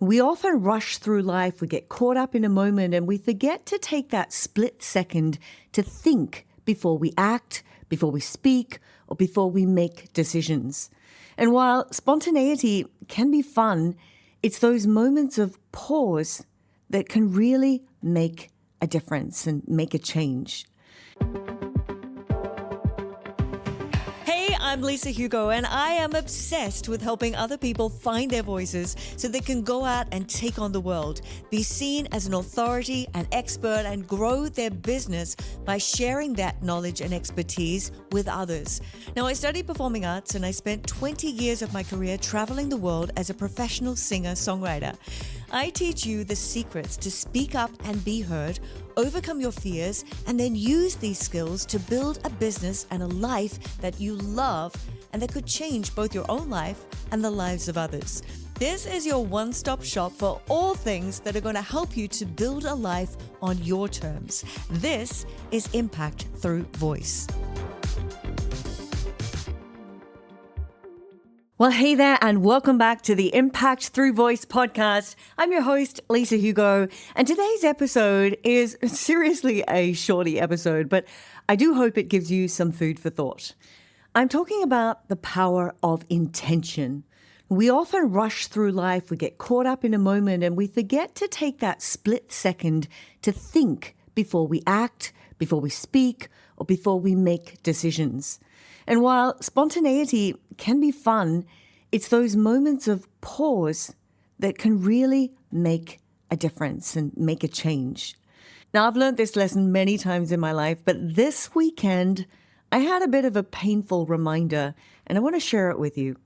We often rush through life, we get caught up in a moment, and we forget to take that split second to think before we act, before we speak, or before we make decisions. And while spontaneity can be fun, it's those moments of pause that can really make a difference and make a change. Hey, I'm Lisa Hugo, and I am obsessed with helping other people find their voices so they can go out and take on the world, be seen as an authority, an expert, and grow their business by sharing that knowledge and expertise with others. Now, I studied performing arts, and I spent 20 years of my career traveling the world as a professional singer-songwriter. I teach you the secrets to speak up and be heard, overcome your fears, and then use these skills to build a business and a life that you love and that could change both your own life and the lives of others. This is your one-stop shop for all things that are going to help you to build a life on your terms. This is Impact Through Voice. Well, hey there, and welcome back to the Impact Through Voice podcast. I'm your host, Lisa Hugo, and today's episode is seriously a shorty episode, but I do hope it gives you some food for thought. I'm talking about the power of intention. We often rush through life, we get caught up in a moment, and we forget to take that split second to think before we act, before we speak, or before we make decisions. And while spontaneity can be fun, it's those moments of pause that can really make a difference and make a change. Now, I've learned this lesson many times in my life, but this weekend, I had a bit of a painful reminder, and I want to share it with you.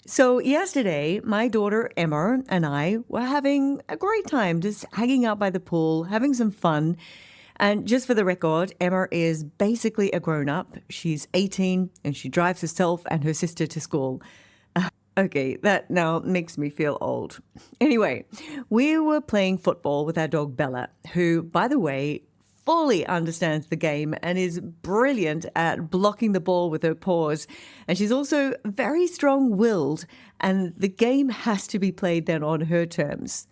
So yesterday, my daughter Emma and I were having a great time just hanging out by the pool, having some fun. And just for the record, Emma is basically a grown-up. She's 18 and she drives herself and her sister to school. Okay, that now makes me feel old. Anyway, we were playing football with our dog Bella, who, by the way, fully understands the game and is brilliant at blocking the ball with her paws. And she's also very strong-willed, and the game has to be played then on her terms.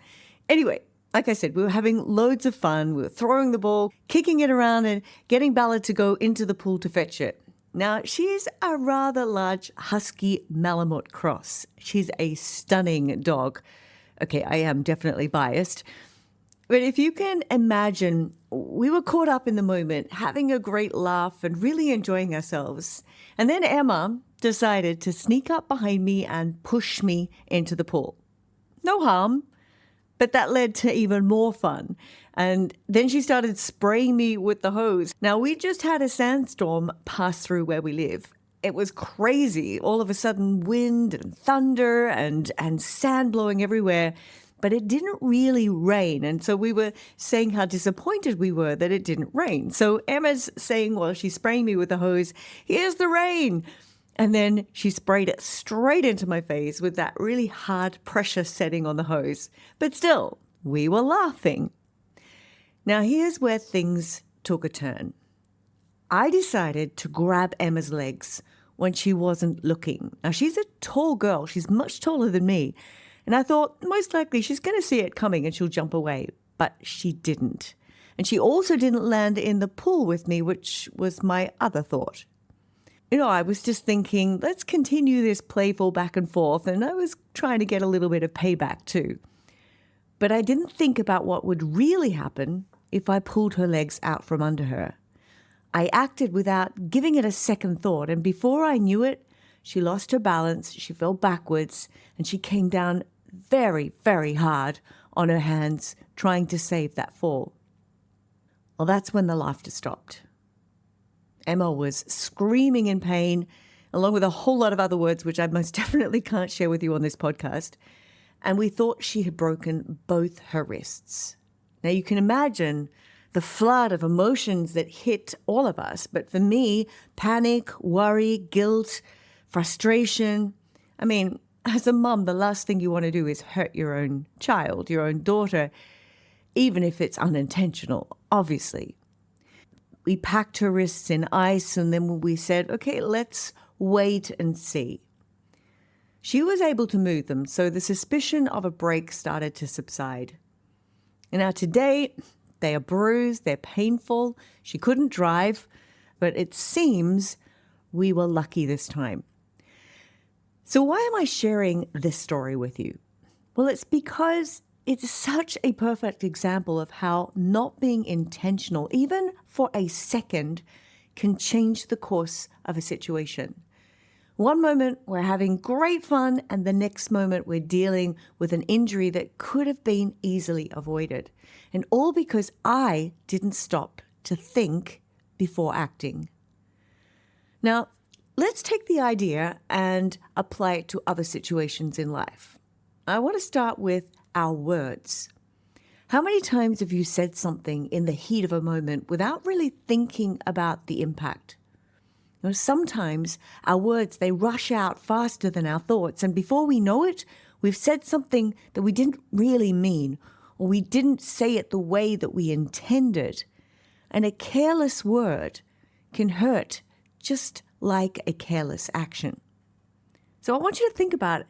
Anyway, like I said, we were having loads of fun. We were throwing the ball, kicking it around, and getting Bella to go into the pool to fetch it. Now, she's a rather large husky Malamute cross. She's a stunning dog. Okay, I am definitely biased. But if you can imagine, we were caught up in the moment, having a great laugh and really enjoying ourselves. And then Emma decided to sneak up behind me and push me into the pool. No harm. But that led to even more fun. And then she started spraying me with the hose. Now, we just had a sandstorm pass through where we live. It was crazy. All of a sudden, wind and thunder and sand blowing everywhere. But it didn't really rain. And so we were saying how disappointed we were that it didn't rain. So Emma's saying, while she's spraying me with the hose, "Here's the rain." And then she sprayed it straight into my face with that really hard pressure setting on the hose. But still, we were laughing. Now, here's where things took a turn. I decided to grab Emma's legs when she wasn't looking. Now, she's a tall girl. She's much taller than me. And I thought, most likely, she's going to see it coming and she'll jump away. But she didn't. And she also didn't land in the pool with me, which was my other thought. You know, I was just thinking, let's continue this playful back and forth, and I was trying to get a little bit of payback too. But I didn't think about what would really happen if I pulled her legs out from under her. I acted without giving it a second thought, and before I knew it, she lost her balance, she fell backwards, and she came down very, very hard on her hands, trying to save that fall. Well, that's when the laughter stopped. Emma was screaming in pain, along with a whole lot of other words, which I most definitely can't share with you on this podcast. And we thought she had broken both her wrists. Now, you can imagine the flood of emotions that hit all of us. But for me, panic, worry, guilt, frustration. I mean, as a mum, the last thing you want to do is hurt your own child, your own daughter, even if it's unintentional, obviously. We packed her wrists in ice, and then we said, okay, let's wait and see. she was able to move them, so the suspicion of a break started to subside. And now today, they are bruised, they're painful. She couldn't drive, but it seems we were lucky this time. So why am I sharing this story with you? Well, it's because it's such a perfect example of how not being intentional, even for a second, can change the course of a situation. One moment we're having great fun, and the next moment we're dealing with an injury that could have been easily avoided. And all because I didn't stop to think before acting. Now, let's take the idea and apply it to other situations in life. I want to start with our words. How many times have you said something in the heat of a moment without really thinking about the impact? You know, sometimes our words, they rush out faster than our thoughts, and before we know it, we've said something that we didn't really mean, or we didn't say it the way that we intended. And a careless word can hurt just like a careless action. So I want you to think about it.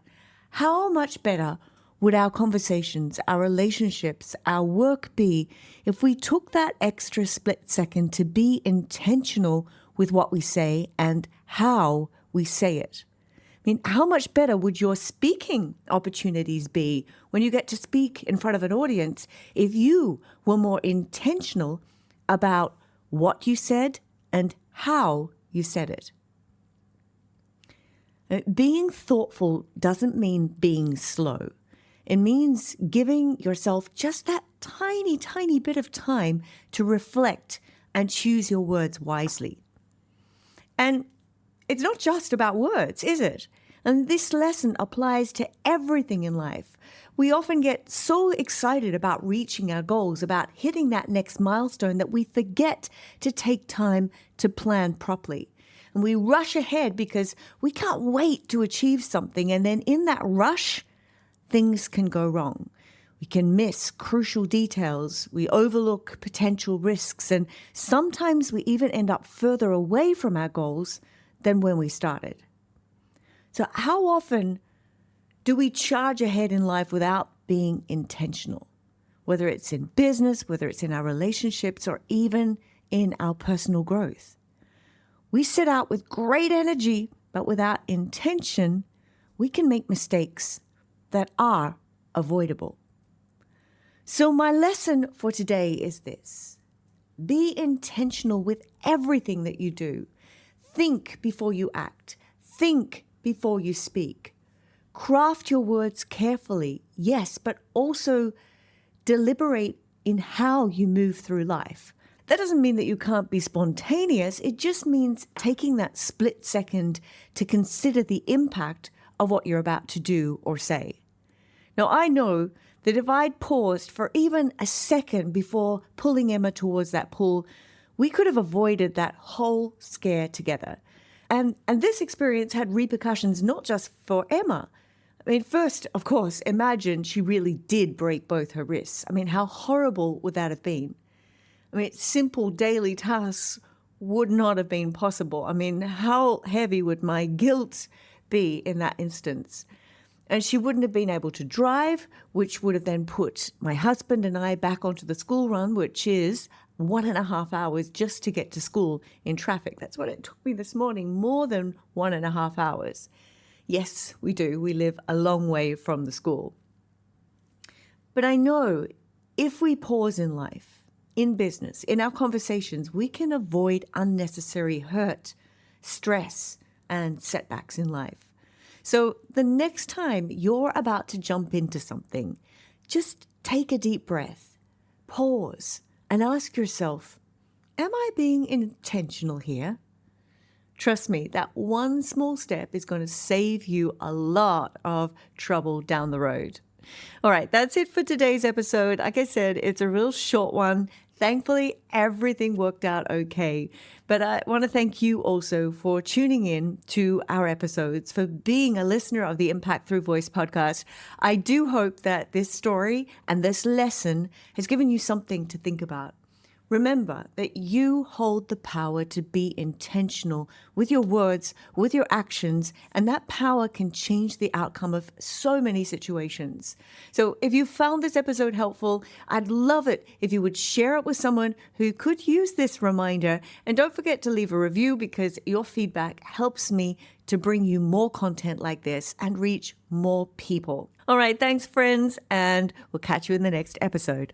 How much better would our conversations, our relationships, our work be if we took that extra split second to be intentional with what we say and how we say it? I mean, how much better would your speaking opportunities be when you get to speak in front of an audience if you were more intentional about what you said and how you said it? Being thoughtful doesn't mean being slow. It means giving yourself just that tiny, tiny bit of time to reflect and choose your words wisely. And it's not just about words, is it? And this lesson applies to everything in life. We often get so excited about reaching our goals, about hitting that next milestone, that we forget to take time to plan properly. And we rush ahead because we can't wait to achieve something. And then in that rush, things can go wrong. We can miss crucial details. We overlook potential risks. And sometimes we even end up further away from our goals than when we started. So how often do we charge ahead in life without being intentional? Whether it's in business, whether it's in our relationships, or even in our personal growth. We set out with great energy, but without intention, we can make mistakes that are avoidable. So my lesson for today is this. Be intentional with everything that you do. Think before you act. Think before you speak. Craft your words carefully, yes, but also deliberate in how you move through life. That doesn't mean that you can't be spontaneous. It just means taking that split second to consider the impact of what you're about to do or say. Now, I know that if I'd paused for even a second before pulling Emma towards that pool, we could have avoided that whole scare together. And this experience had repercussions not just for Emma. I mean, first, of course, imagine she really did break both her wrists. I mean, how horrible would that have been? I mean, simple daily tasks would not have been possible. I mean, how heavy would my guilt be in that instance? And she wouldn't have been able to drive, which would have then put my husband and I back onto the school run, which is 1.5 hours just to get to school in traffic. That's what it took me this morning, more than 1.5 hours. Yes, we do. We live a long way from the school. But I know if we pause in life, in business, in our conversations, we can avoid unnecessary hurt, stress, and setbacks in life. So the next time you're about to jump into something, just take a deep breath, pause, and ask yourself, am I being intentional here? Trust me, that one small step is going to save you a lot of trouble down the road. All right, that's it for today's episode. Like I said, it's a real short one. Thankfully, everything worked out okay. But I want to thank you also for tuning in to our episodes, for being a listener of the Impact Through Voice podcast. I do hope that this story and this lesson has given you something to think about. Remember that you hold the power to be intentional with your words, with your actions, and that power can change the outcome of so many situations. So if you found this episode helpful, I'd love it if you would share it with someone who could use this reminder. And don't forget to leave a review because your feedback helps me to bring you more content like this and reach more people. All right, thanks, friends, and we'll catch you in the next episode.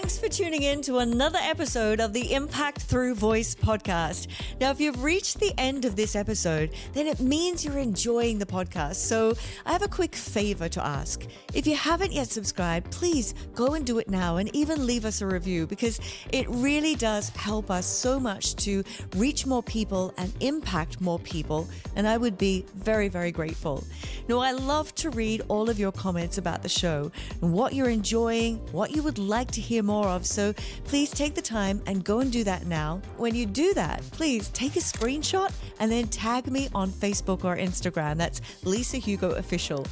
Thanks for tuning in to another episode of the Impact Through Voice podcast. Now, if you've reached the end of this episode, then it means you're enjoying the podcast. So I have a quick favor to ask. If you haven't yet subscribed, please go and do it now and even leave us a review because it really does help us so much to reach more people and impact more people. And I would be very, very grateful. Now, I love to read all of your comments about the show and what you're enjoying, what you would like to hear more of. So please take the time and go and do that now. When you do that, please take a screenshot and then tag me on Facebook or Instagram. That's Lisa Hugo Official.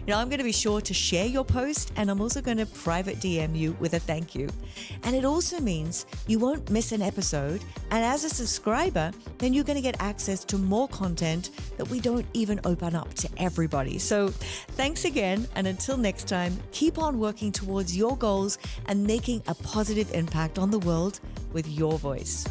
I'm going to be sure to share your post, and I'm also going to private DM you with a thank you. And it also means you won't miss an episode. And as a subscriber, then you're going to get access to more content that we don't even open up to everybody. So thanks again. And until next time, keep on working towards your goals and making a positive impact on the world with your voice.